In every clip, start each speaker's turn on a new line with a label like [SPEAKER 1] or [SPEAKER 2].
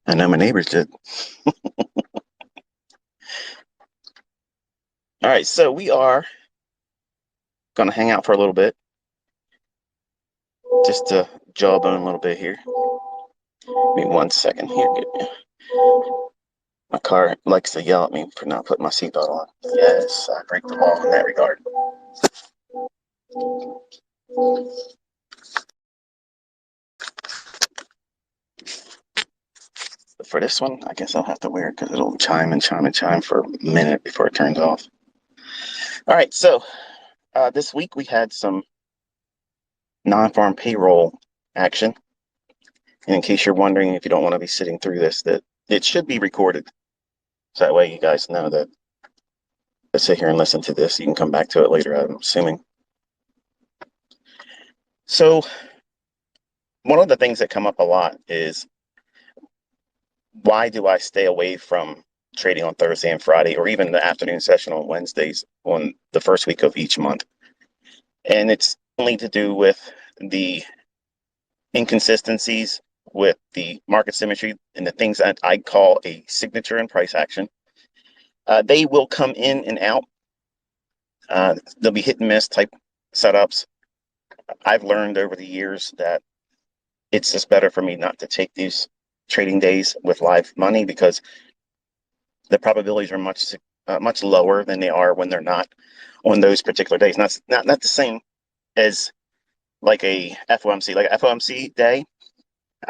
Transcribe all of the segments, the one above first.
[SPEAKER 1] I know my neighbors did. All right, so we are going to hang out for a little bit, just to jawbone a little bit here. Give me 1 second here. My car likes to yell at me for not putting my seatbelt on. Yes, I break the law in that regard. But for this one, I guess I'll have to wear it because it'll chime and chime and chime for a minute before it turns off. All right, so this week we had some non-farm payroll action. And in case you're wondering, if you don't want to be sitting through this, that it should be recorded. So that way you guys know that to sit here and listen to this. You can come back to it later, I'm assuming. So one of the things that come up a lot is, why do I stay away from trading on Thursday and Friday, or even the afternoon session on Wednesdays on the first week of each month? And it's only to do with the inconsistencies with the market symmetry and the things that I call a signature and price action. They will come in and out. They'll be hit and miss type setups. I've learned over the years that it's just better for me not to take these trading days with live money, because the probabilities are much lower than they are when they're not on those particular days. Not the same as like a FOMC. Like a FOMC day,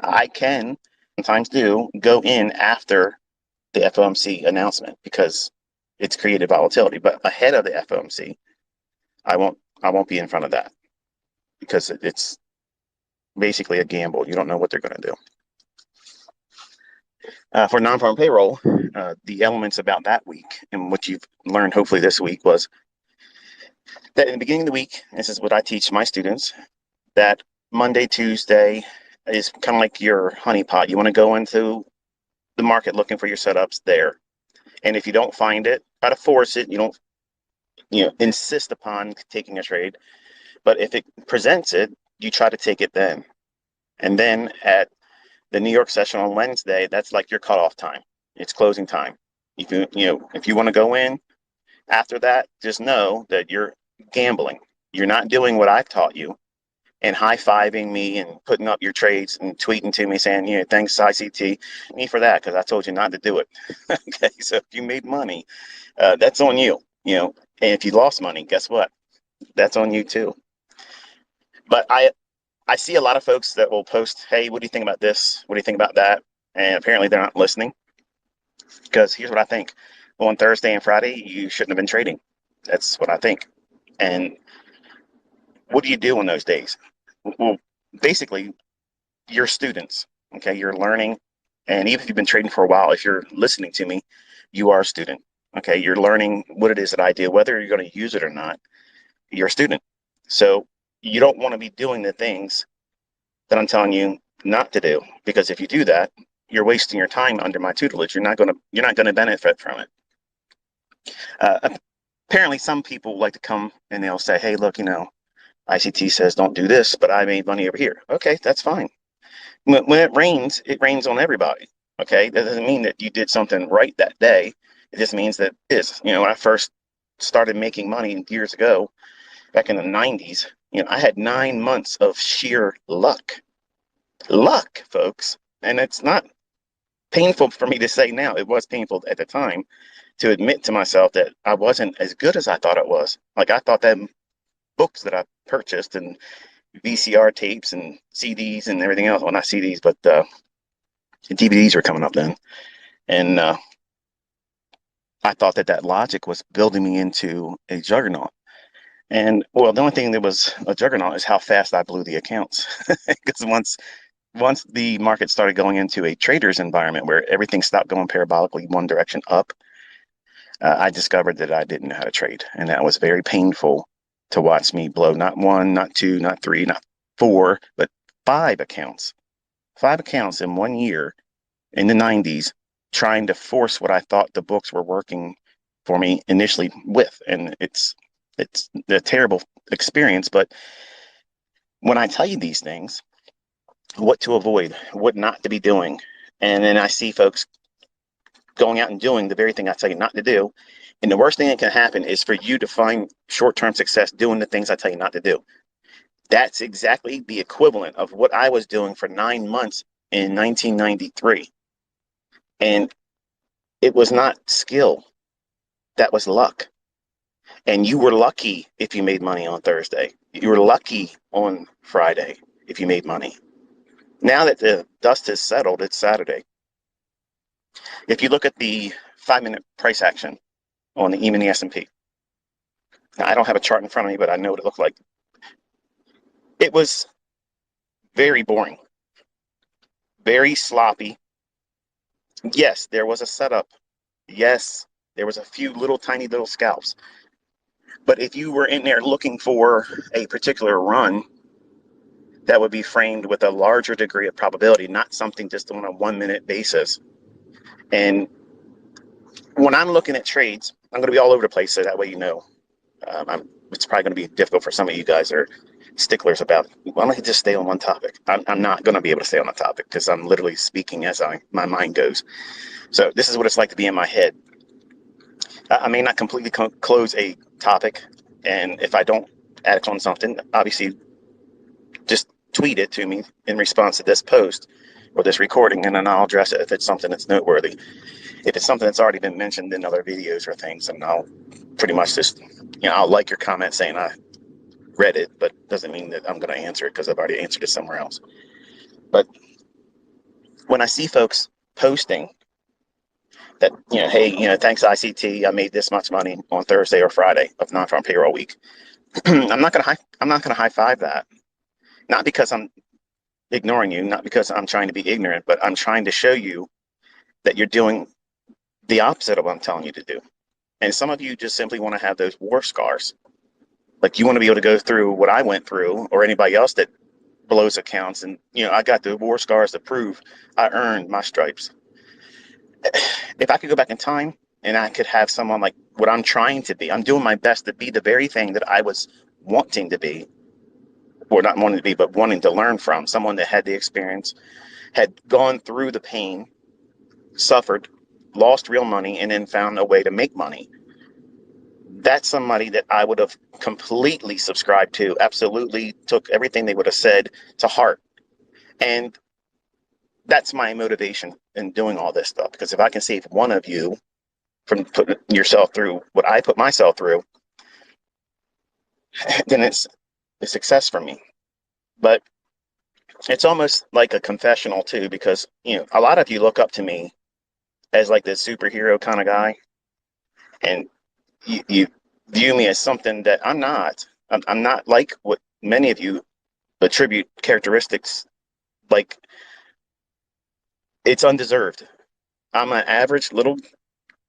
[SPEAKER 1] I can sometimes do go in after the FOMC announcement because it's created volatility. But ahead of the FOMC, I won't be in front of that, because it's basically a gamble. You don't know what they're going to do. For non-farm payroll, the elements about that week and what you've learned hopefully this week was that in the beginning of the week, this is what I teach my students, that Monday, Tuesday is kind of like your honeypot. You want to go into the market looking for your setups there. And if you don't find it, try to force it. You don't, insist upon taking a trade. But if it presents it, you try to take it then. And then at the New York session on Wednesday, that's like your cutoff time. It's closing time. If you want to go in after that, just know that you're gambling. You're not doing what I've taught you and high-fiving me and putting up your trades and tweeting to me saying, thanks ICT, me for that, because I told you not to do it. Okay, so if you made money, that's on you. And if you lost money, guess what? That's on you too. But I see a lot of folks that will post, hey, what do you think about this? What do you think about that? And apparently they're not listening, because here's what I think. On Thursday and Friday, you shouldn't have been trading. That's what I think. And what do you do on those days? Well, basically, you're students, okay? You're learning. And even if you've been trading for a while, if you're listening to me, you are a student, okay? You're learning what it is that I do, whether you're going to use it or not. You're a student. So you don't want to be doing the things that I'm telling you not to do, because if you do that, you're wasting your time under my tutelage. You're not going to benefit from it. Apparently, some people like to come and they'll say, hey, look, ICT says don't do this, but I made money over here. Okay, that's fine. When it rains on everybody. Okay, that doesn't mean that you did something right that day. It just means that it is. When I first started making money years ago, back in the 90s, I had 9 months of sheer luck. Luck, folks. And it's not painful for me to say now. It was painful at the time to admit to myself that I wasn't as good as I thought it was. Like, I thought that books that I purchased and VCR tapes and CDs and everything else, well, not CDs, but DVDs were coming up then. And I thought that logic was building me into a juggernaut. And, well, the only thing that was a juggernaut is how fast I blew the accounts. Because once the market started going into a trader's environment where everything stopped going parabolically one direction up, I discovered that I didn't know how to trade. And that was very painful to watch me blow not one, not two, not three, not four, but 5 accounts. 5 accounts in 1 year in the 90s, trying to force what I thought the books were working for me initially with. And it's a terrible experience. But when I tell you these things, what to avoid, what not to be doing, And then I see folks going out and doing the very thing I tell you not to do. And the worst thing that can happen is for you to find short-term success doing the things I tell you not to do. That's exactly the equivalent of what I was doing for 9 months in 1993. And it was not skill, that was luck. And you were lucky if you made money on Thursday. You were lucky on Friday if you made money. Now that the dust has settled, it's Saturday. If you look at the 5-minute price action on the E-mini S&P, now, I don't have a chart in front of me, but I know what it looked like. It was very boring, very sloppy. Yes, there was a setup. Yes, there was a few little tiny little scalps. But if you were in there looking for a particular run, that would be framed with a larger degree of probability, not something just on a 1-minute basis. And when I'm looking at trades, I'm going to be all over the place, so that way you know. It's probably going to be difficult for some of you guys that are sticklers about, why don't you just stay on one topic? I'm not going to be able to stay on a topic because I'm literally speaking as my mind goes. So this is what it's like to be in my head. I may not completely close a topic, and if I don't act on something, obviously just tweet it to me in response to this post or this recording, and then I'll address it if it's something that's noteworthy. If it's something that's already been mentioned in other videos or things, then I'll pretty much just, I'll like your comment saying I read it, but doesn't mean that I'm going to answer it because I've already answered it somewhere else. But when I see folks posting that, hey, thanks ICT, I made this much money on Thursday or Friday of non-farm payroll week. I'm not going to high five that. Not because I'm ignoring you, not because I'm trying to be ignorant, but I'm trying to show you that you're doing the opposite of what I'm telling you to do. And some of you just simply want to have those war scars. Like you want to be able to go through what I went through, or anybody else that blows accounts. And, I got the war scars to prove I earned my stripes. If I could go back in time and I could have someone like what I'm trying to be, I'm doing my best to be the very thing that I was wanting to be, or not wanting to be, but wanting to learn from, someone that had the experience, had gone through the pain, suffered, lost real money, and then found a way to make money. That's somebody that I would have completely subscribed to, absolutely took everything they would have said to heart. And that's my motivation in doing all this stuff, because if I can save one of you from putting yourself through what I put myself through, then it's a success for me. But it's almost like a confessional too, because a lot of you look up to me as like this superhero kind of guy, and you view me as something that I'm not. I'm not like what many of you attribute characteristics, like it's undeserved. I'm an average little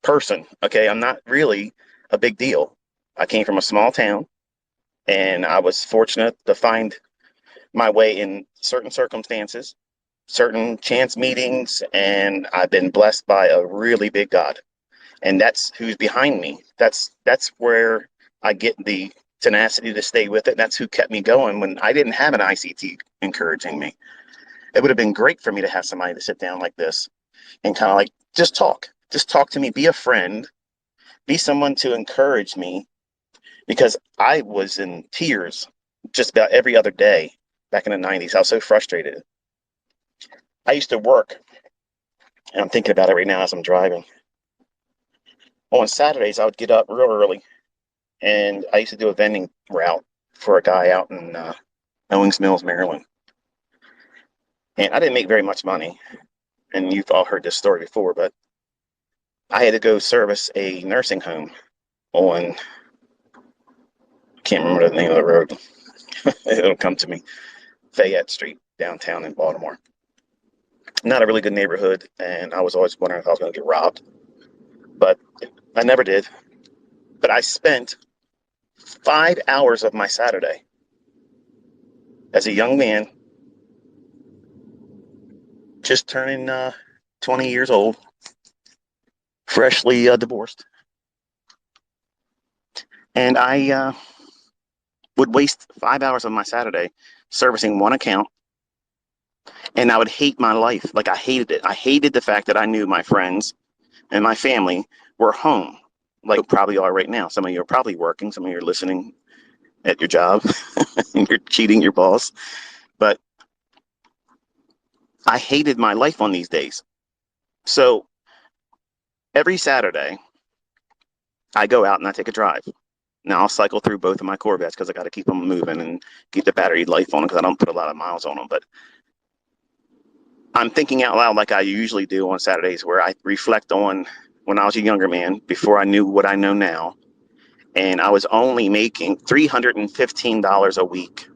[SPEAKER 1] person, okay? I'm not really a big deal. I came from a small town, and I was fortunate to find my way in certain circumstances, certain chance meetings, and I've been blessed by a really big God. And that's who's behind me. That's where I get the tenacity to stay with it. That's who kept me going when I didn't have an ICT encouraging me. It would have been great for me to have somebody to sit down like this and kind of like just talk to me, be a friend, be someone to encourage me, because I was in tears just about every other day back in the 90s. I was so frustrated. I used to work, and I'm thinking about it right now as I'm driving. On Saturdays, I would get up real early, and I used to do a vending route for a guy out in Owings Mills, Maryland. And I didn't make very much money, and you've all heard this story before, but I had to go service a nursing home on, I can't remember the name of the road. It'll come to me. Fayette Street, downtown in Baltimore. Not a really good neighborhood, and I was always wondering if I was going to get robbed, but I never did. But I spent 5 hours of my Saturday as a young man, just turning 20 years old, freshly divorced, and I would waste 5 hours of my Saturday servicing one account And I would hate my life. Like I hated it. I hated the fact that I knew my friends and my family were home, like you probably are right now. Some of you are probably working, some of you are listening at your job and you're cheating your boss. But I hated my life on these days. So every Saturday, I go out and I take a drive. Now I'll cycle through both of my Corvettes because I got to keep them moving and keep the battery life on them because I don't put a lot of miles on them. But I'm thinking out loud like I usually do on Saturdays, where I reflect on when I was a younger man before I knew what I know now. And I was only making $315 a week